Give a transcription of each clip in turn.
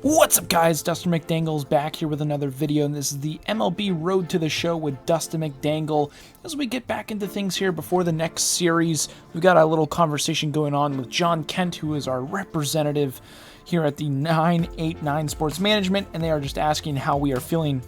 What's up, guys? Dustin McDangles back here with another video, and this is the MLB Road to the Show with Dustin McDangle. As we get back into things here before the next series, we've got a little conversation going on with John Kent, who is our representative here at the 989 Sports Management, and they are just asking how we are feeling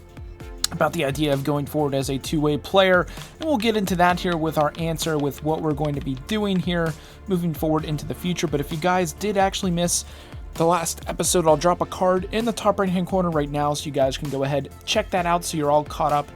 about the idea of going forward as a two-way player, and we'll get into that here with our answer with what we're going to be doing here moving forward into the future. But if you guys did actually miss the last episode, I'll drop a card in the top right hand corner right now, so you guys can go ahead, check that out, so you're all caught up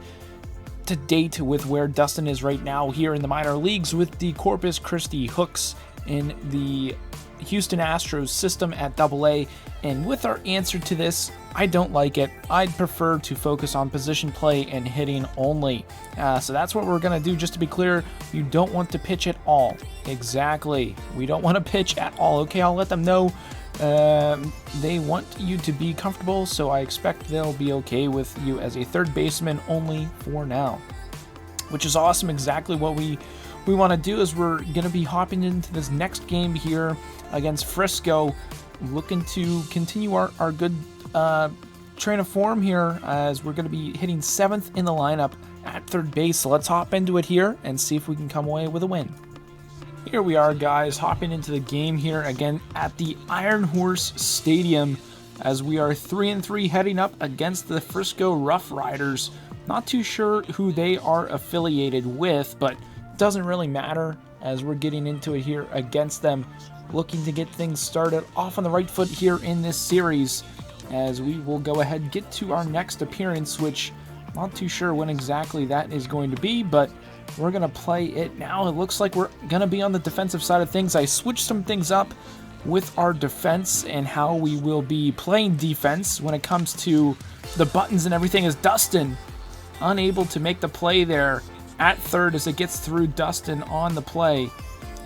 to date with where Dustin is right now here in the minor leagues with the Corpus Christi Hooks in the Houston Astros system at AA. And with our answer to this, I don't like it. I'd prefer to focus on position play and hitting only. So that's what we're going to do. Just to be clear, you don't want to pitch at all. Exactly. We don't want to pitch at all. Okay, I'll let them know. They want you to be comfortable, so I expect they'll be okay with you as a third baseman only for now, which is awesome. Exactly what we want to do is we're going to be hopping into this next game here against Frisco, looking to continue our good train of form here, as we're going to be hitting 7th in the lineup at third base. So let's hop into it here and see if we can come away with a win. Here we are, guys, hopping into the game here again at the Iron Horse Stadium, as we are 3-3 heading up against the Frisco Rough Riders. Not too sure who they are affiliated with, but it doesn't really matter as we're getting into it here against them, looking to get things started off on the right foot here in this series, as we will go ahead and get to our next appearance, which I'm not too sure when exactly that is going to be, but we're going to play it now. It looks like we're going to be on the defensive side of things. I switched some things up with our defense and how we will be playing defense when it comes to the buttons and everything, as Dustin unable to make the play there at third as it gets through Dustin on the play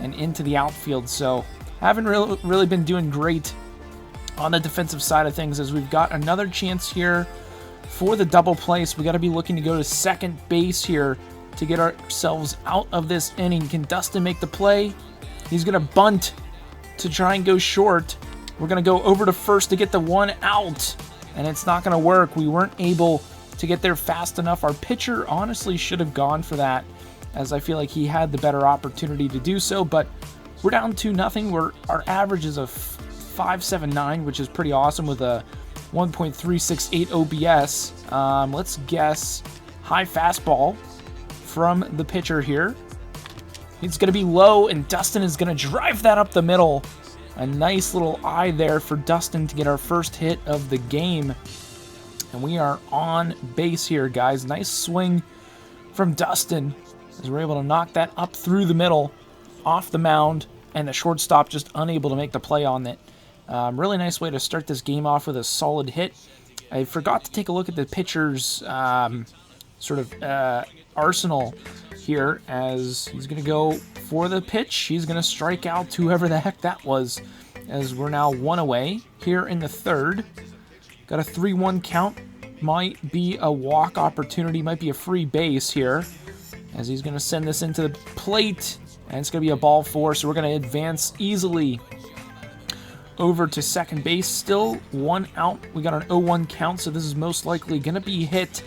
and into the outfield. So haven't really been doing great on the defensive side of things, as we've got another chance here for the double play. So we got to be looking to go to second base here to get ourselves out of this inning. Can Dustin make the play? He's going to bunt to try and go short. We're going to go over to first to get the one out, and it's not going to work. We weren't able to get there fast enough. Our pitcher honestly should have gone for that, as I feel like he had the better opportunity to do so, but we're down 2-0. Our average is a 5.79, which is pretty awesome with a 1.368 OBS. Let's guess high fastball from the pitcher here. It's going to be low, and Dustin is going to drive that up the middle. A nice little eye there for Dustin to get our first hit of the game. And we are on base here, guys. Nice swing from Dustin, as we're able to knock that up through the middle, off the mound, and the shortstop just unable to make the play on it. Really nice way to start this game off with a solid hit. I forgot to take a look at the pitcher's arsenal here, as he's going to go for the pitch. He's going to strike out whoever the heck that was, as we're now one away here in the third. Got a 3-1 count. Might be a walk opportunity, might be a free base here, as he's going to send this into the plate, and it's going to be a ball 4, so we're going to advance easily over to second base. Still one out. We got an 0-1 count, so this is most likely going to be hit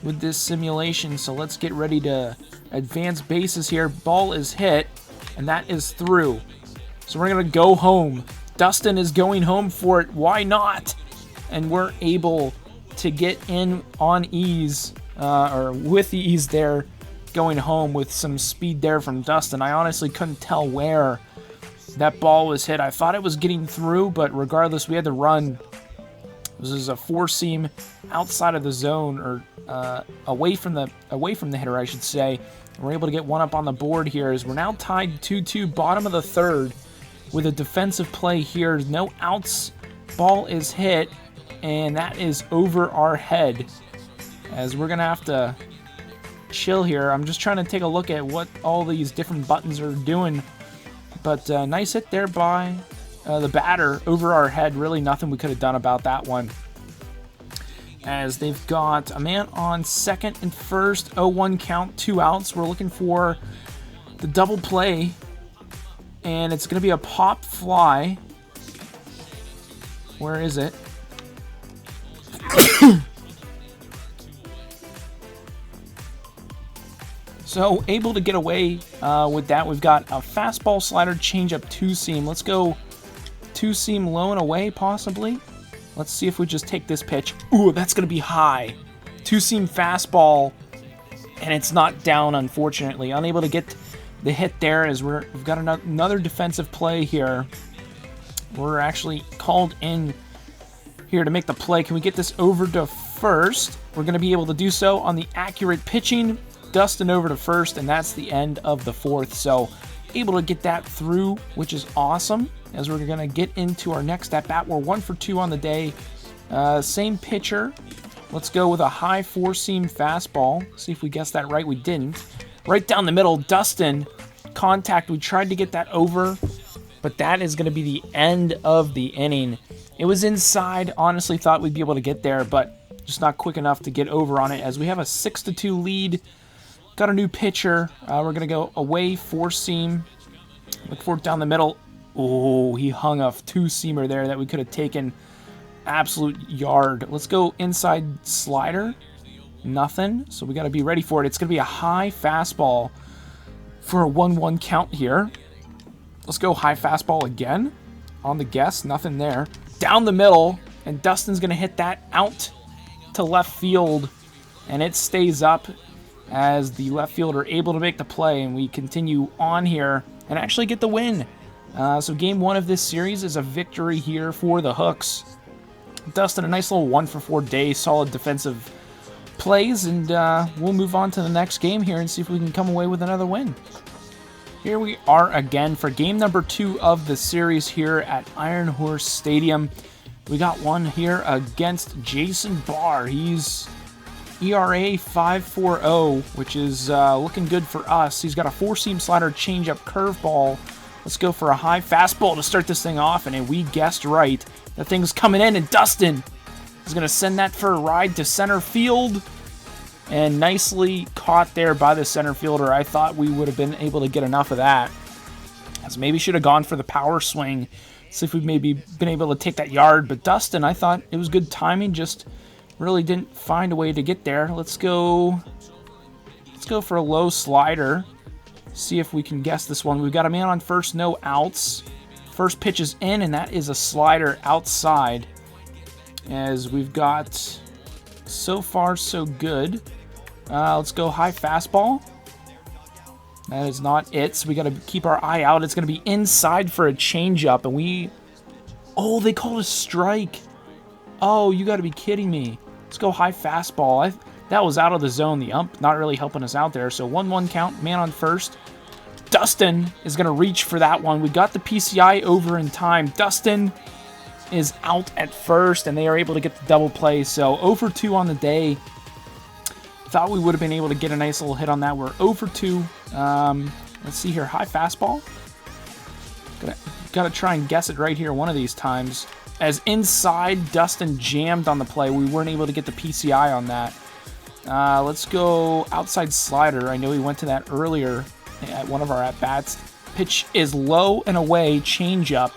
with this simulation. So let's get ready to advance bases here. Ball is hit, and that is through. So we're going to go home. Dustin is going home for it. Why not? And we're able to get in on ease, or with ease there, going home with some speed there from Dustin. I honestly couldn't tell where that ball was hit. I thought it was getting through, but regardless, we had to run. This is a 4-seam outside of the zone, or away from the hitter, I should say. We're able to get one up on the board here, as we're now tied 2-2, bottom of the third, with a defensive play here. No outs. Ball is hit, and that is over our head, as we're gonna have to chill here. I'm just trying to take a look at what all these different buttons are doing, but nice hit there by the batter over our head. Really nothing we could have done about that one, as they've got a man on second and first. 0-1 count, 2 outs. We're looking for the double play, and it's going to be a pop fly. Where is it? So able to get away with that. We've got a fastball, slider, changeup, two-seam. Let's go two-seam low and away, possibly. Let's see if we just take this pitch. Ooh, that's going to be high. Two-seam fastball, and it's not down, unfortunately. Unable to get the hit there as we've got another defensive play here. We're actually called in here to make the play. Can we get this over to first? We're going to be able to do so on the accurate pitching. Dustin over to first, and that's the end of the fourth. So able to get that through, which is awesome. As we're going to get into our next at-bat, we're 1 for 2 on the day. Same pitcher. Let's go with a high four-seam fastball. See if we guessed that right. We didn't. Right down the middle, Dustin, contact. We tried to get that over, but that is going to be the end of the inning. It was inside. Honestly thought we'd be able to get there, but just not quick enough to get over on it as we have a 6-2 lead. Got a new pitcher. We're going to go away, four-seam. Look for it down the middle. Oh, he hung a two-seamer there that we could have taken. Absolute yard. Let's go inside slider. Nothing. So we got to be ready for it. It's going to be a high fastball for a 1-1 count here. Let's go high fastball again. On the guess. Nothing there. Down the middle. And Dustin's going to hit that out to left field. And it stays up as the left fielder able to make the play, and we continue on here and actually get the win. So game 1 of this series is a victory here for the Hooks. Dustin, a nice little 1 for 4 day, solid defensive plays, and we'll move on to the next game here and see if we can come away with another win. Here we are again for game number 2 of the series here at Iron Horse Stadium. We got one here against Jason Barr. He's ERA 5.40, which is looking good for us. He's got a four-seam slider, changeup, curveball. Let's go for a high fastball to start this thing off, and we guessed right. That thing's coming in, and Dustin is going to send that for a ride to center field, and nicely caught there by the center fielder. I thought we would have been able to get enough of that. So maybe should have gone for the power swing, see if we maybe been able to take that yard, but Dustin, I thought it was good timing, just really didn't find a way to get there. Let's go for a low slider. See if we can guess this one. We've got a man on first, no outs. First pitch is in, and that is a slider outside. As we've got so far so good. Let's go high fastball. That is not it, so we got to keep our eye out. It's going to be inside for a changeup, and we... Oh, they called a strike. Oh, you got to be kidding me. Let's go high fastball. That was out of the zone. The ump not really helping us out there. So 1-1 count, man on first. Dustin is going to reach for that one. We got the PCI over in time. Dustin is out at first, and they are able to get the double play. So 0 for 2 on the day. Thought we would have been able to get a nice little hit on that. We're 0 for 2. Let's see here. High fastball. Got to try and guess it right here one of these times. As inside, Dustin jammed on the play. We weren't able to get the PCI on that. Let's go outside slider. I know he went to that earlier at one of our at-bats. Pitch is low and away, changeup.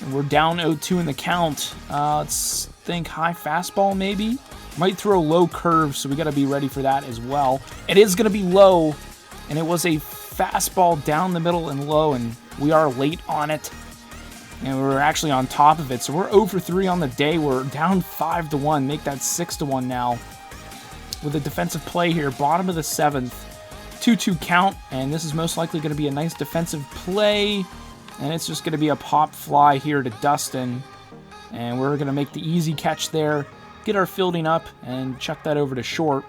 And we're down 0-2 in the count. Let's think high fastball maybe. Might throw low curve, so we got to be ready for that as well. It is going to be low, and it was a fastball down the middle and low, and we are late on it. And we're actually on top of it. So we're 0 for 3 on the day. We're down 5-1. Make that 6-1 now. With a defensive play here. Bottom of the 7th. 2-2 count. And this is most likely going to be a nice defensive play. And it's just going to be a pop fly here to Dustin. And we're going to make the easy catch there. Get our fielding up and chuck that over to short.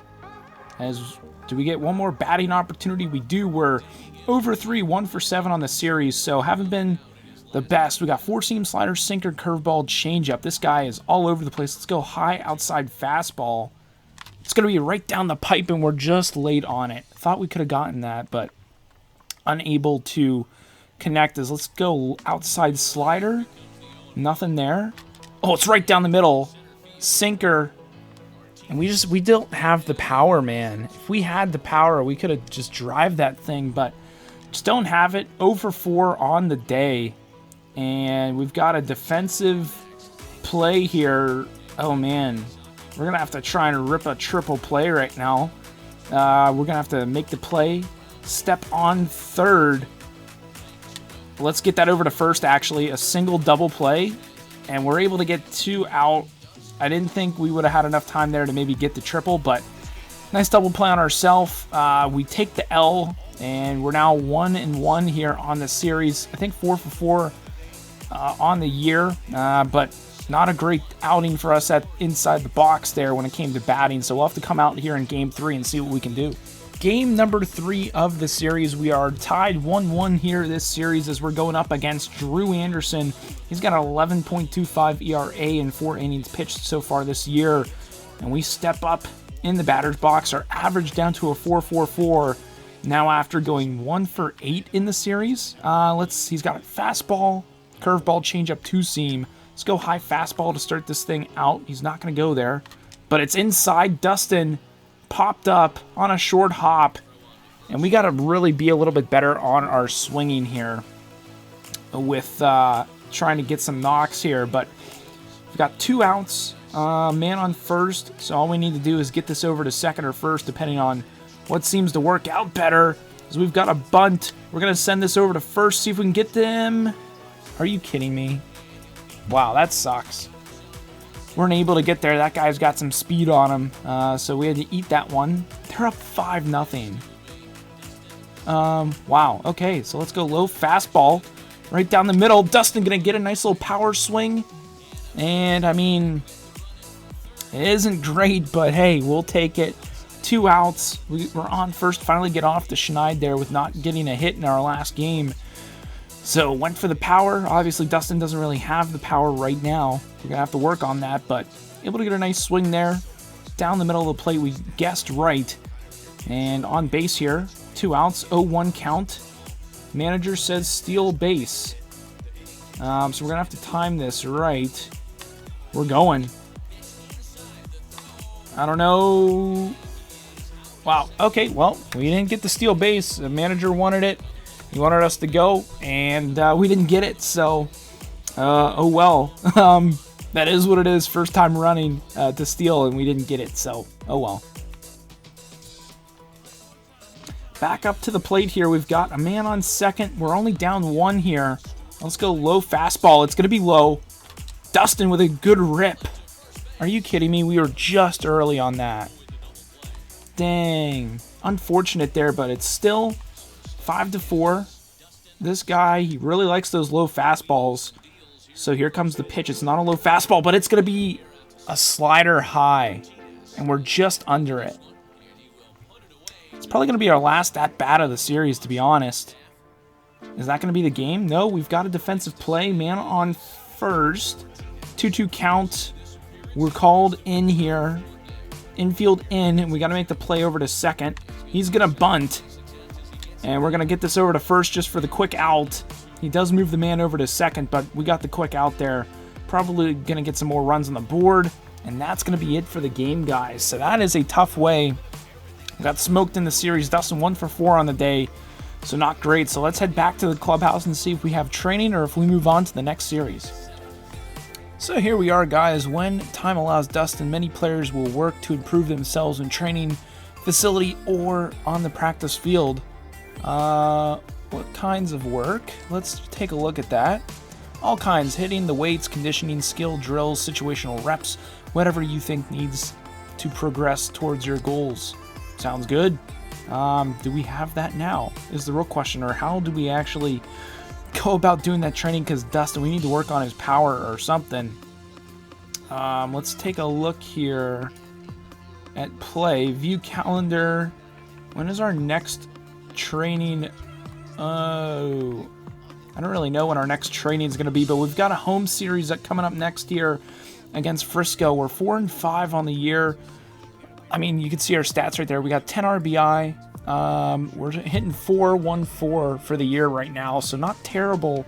Do we get one more batting opportunity? We do. We're 0 for 3. 1 for 7 on the series. So haven't been the best. We got four-seam slider, sinker, curveball, changeup. This guy is all over the place. Let's go high outside fastball. It's going to be right down the pipe, and we're just late on it. Thought we could have gotten that, but unable to connect. Let's go outside slider. Nothing there. Oh, it's right down the middle. Sinker. And we don't have the power, man. If we had the power, we could have just drive that thing, but just don't have it. 0 for 4 on the day. And we've got a defensive play here. Oh, man. We're going to have to try and rip a triple play right now. We're going to have to make the play. Step on third. Let's get that over to first, actually. A single double play. And we're able to get 2 out. I didn't think we would have had enough time there to maybe get the triple, but nice double play on ourselves. We take the L, and we're now 1-1 here on the series. I think 4 for 4 on the year, but not a great outing for us at inside the box there when it came to batting. So we'll have to come out here in Game 3 and see what we can do. Game number 3 of the series. We are tied 1-1 here this series as we're going up against Drew Anderson. He's got an 11.25 ERA in 4 innings pitched so far this year. And we step up in the batter's box. Our average down to a 4.44. Now after going 1 for 8 in the series. He's got a fastball, curveball, changeup, 2-seam. Let's go high fastball to start this thing out. He's not going to go there. But it's inside. Dustin popped up on a short hop. And we got to really be a little bit better on our swinging here with trying to get some knocks here. But we've got 2 outs. Man on first. So all we need to do is get this over to second or first, depending on what seems to work out better. Because we've got a bunt. We're going to send this over to first, see if we can get them. Are you kidding me? Wow, that sucks. Weren't able to get there. That guy's got some speed on him. So we had to eat that one. They're up 5-0. Wow. Okay, so let's go low fastball. Right down the middle. Dustin going to get a nice little power swing. And, I mean, it isn't great, but hey, we'll take it. 2 outs. We're on first. Finally get off the schneid there with not getting a hit in our last game. So went for the power. Obviously, Dustin doesn't really have the power right now. We're going to have to work on that, but able to get a nice swing there. Down the middle of the plate, we guessed right. And on base here, 2 outs, 0-1 count. Manager says steal base. So we're going to have to time this right. We're going. I don't know. Wow. Okay, well, we didn't get the steal base. The manager wanted it. He wanted us to go, and we didn't get it, so oh well. That is what it is. First time running to steal, and we didn't get it, so oh well. Back up to the plate here. We've got a man on second. We're only down 1 here. Let's go low fastball. It's going to be low. Dustin with a good rip. Are you kidding me? We were just early on that. Dang. Unfortunate there, but it's still 5-4. This guy, he really likes those low fastballs. So here comes the pitch. It's not a low fastball, but it's going to be a slider high. And we're just under it. It's probably going to be our last at-bat of the series, to be honest. Is that going to be the game? No, we've got a defensive play. Man on first. 2-2 count. We're called in here. Infield in, and we got to make the play over to second. He's going to bunt. And we're going to get this over to first just for the quick out. He does move the man over to second, but we got the quick out there. Probably going to get some more runs on the board. And that's going to be it for the game, guys. So that is a tough way. We got smoked in the series. Dustin 1 for 4 on the day. So not great. So let's head back to the clubhouse and see if we have training or if we move on to the next series. So here we are, guys. When time allows, Dustin, many players will work to improve themselves in training facility or on the practice field. What kinds of work? Let's take a look at that. All kinds: hitting, the weights, conditioning, skill, drills, situational reps, whatever you think needs to progress towards your goals. Sounds good. Do we have that now is the real question, or how do we actually go about doing that training? Because Dustin, we need to work on his power or something. Let's take a look here at play. View calendar. When is our next training? Oh, I don't really know when our next training is going to be, but we've got a home series that coming up next year against Frisco. We're 4-5 on the year. I mean, you can see our stats right there. We got 10 RBI. We're hitting 4.14 for the year right now, so not terrible.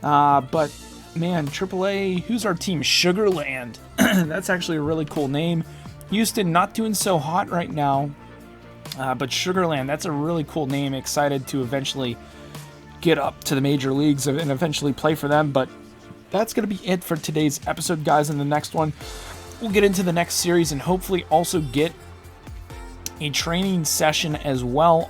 But man, AAA, who's our team? Sugarland. That's actually a really cool name. Houston not doing so hot right now, but Sugarland, that's a really cool name. Excited to eventually get up to the major leagues and eventually play for them. But that's going to be it for today's episode, guys. In the next one, we'll get into the next series and hopefully also get a training session as well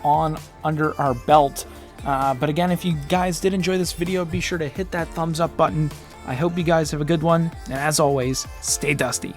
under our belt. But again, if you guys did enjoy this video, be sure to hit that thumbs up button. I hope you guys have a good one, and as always, stay dusty.